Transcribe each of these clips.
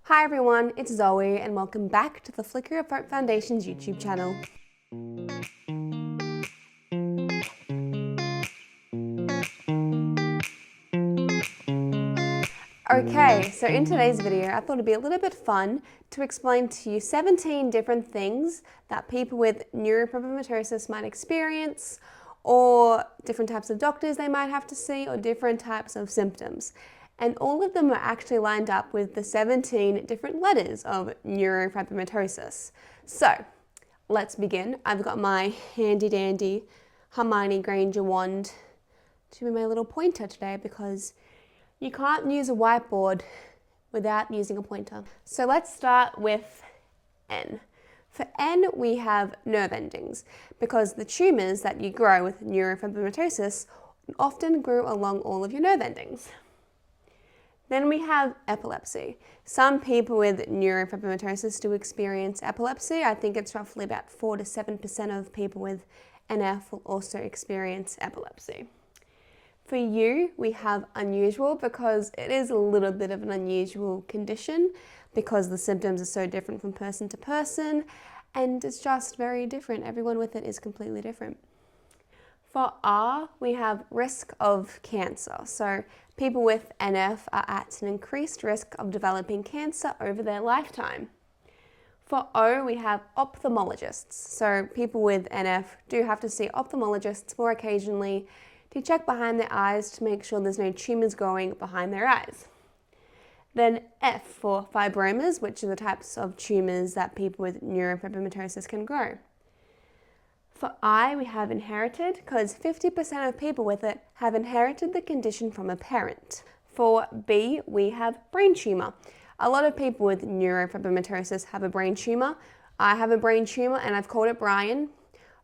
Hi everyone, it's Zoe and welcome back to the Flicker of Hope Foundation's YouTube channel. Okay, so in today's video, I thought it'd be a little bit fun to explain to you 17 different things that people with neurofibromatosis might experience, or different types of doctors they might have to see, or different types of symptoms. And all of them are actually lined up with the 17 different letters of neurofibromatosis. So, let's begin. I've got my handy dandy Hermione Granger wand to be my little pointer today because you can't use a whiteboard without using a pointer. So let's start with N. For N, we have nerve endings because the tumours that you grow with neurofibromatosis often grow along all of your nerve endings. Then we have epilepsy. Some people with neurofibromatosis do experience epilepsy. I think it's roughly about 4 to 7% of people with NF will also experience epilepsy. For you, we have unusual because it is a little bit of an unusual condition because the symptoms are so different from person to person and it's just very different. Everyone with it is completely different. For R, we have risk of cancer. So people with NF are at an increased risk of developing cancer over their lifetime. For O, we have ophthalmologists. So people with NF do have to see ophthalmologists more occasionally to check behind their eyes to make sure there's no tumours growing behind their eyes. Then F for fibromas, which are the types of tumours that people with neurofibromatosis can grow. For I, we have inherited because 50% of people with it have inherited the condition from a parent. For B, we have brain tumour. A lot of people with neurofibromatosis have a brain tumour. I have a brain tumour and I've called it Brian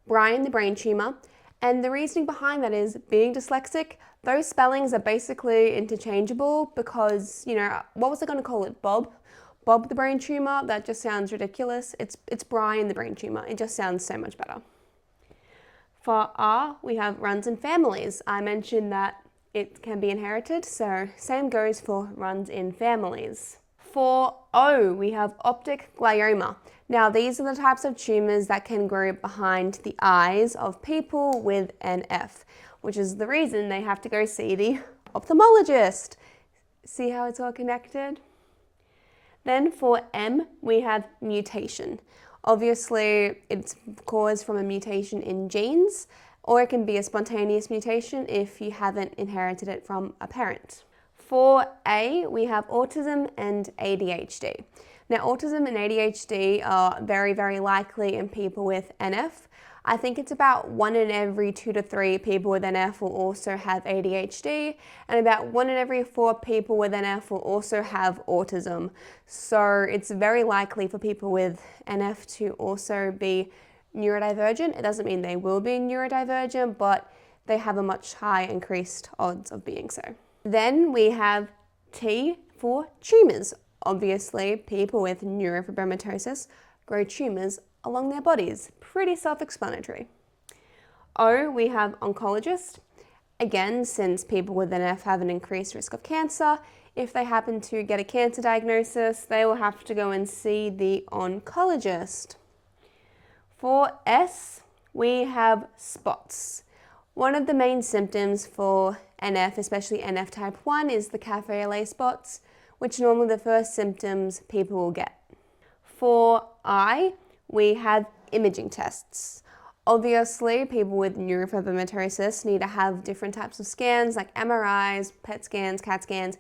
the brain tumour. And the reasoning behind that is being dyslexic, those spellings are basically interchangeable because, what was I going to call it? Bob the brain tumour? That just sounds ridiculous. It's Brian the brain tumour. It just sounds so much better. For R, we have runs in families. I mentioned that it can be inherited, so same goes for runs in families. For O, we have optic glioma. Now, these are the types of tumours that can grow behind the eyes of people with NF, which is the reason they have to go see the ophthalmologist. See how it's all connected? Then for M, we have mutation. Obviously, it's caused from a mutation in genes, or it can be a spontaneous mutation if you haven't inherited it from a parent. For A, we have autism and ADHD. Now, autism and ADHD are very, very likely in people with NF. I think it's about 1 in every 2 to 3 people with NF will also have ADHD, and about 1 in every 4 people with NF will also have autism. So it's very likely for people with NF to also be neurodivergent. It doesn't mean they will be neurodivergent, but they have a much higher increased odds of being so. Then we have T for tumours. Obviously, people with neurofibromatosis grow tumours along their bodies. Pretty self-explanatory. O, we have oncologist. Again, since people with NF have an increased risk of cancer, if they happen to get a cancer diagnosis, they will have to go and see the oncologist. For S, we have spots. One of the main symptoms for NF, especially NF type 1, is the cafe au lait spots, which are normally the first symptoms people will get. For I, we have imaging tests. Obviously, people with neurofibromatosis need to have different types of scans like MRIs, PET scans, CAT scans,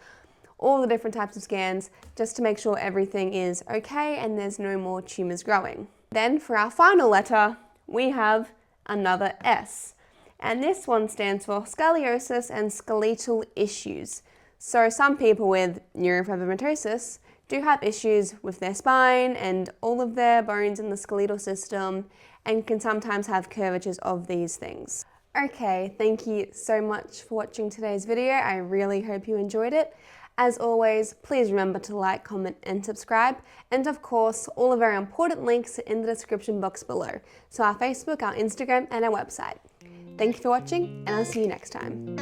all the different types of scans just to make sure everything is okay and there's no more tumours growing. Then for our final letter, we have another S. And this one stands for scoliosis and skeletal issues. So some people with neurofibromatosis do have issues with their spine and all of their bones in the skeletal system and can sometimes have curvatures of these things. Okay, thank you so much for watching today's video. I really hope you enjoyed it. As always, please remember to like, comment and subscribe. And of course, all of our important links are in the description box below. So our Facebook, our Instagram and our website. Thank you for watching and I'll see you next time.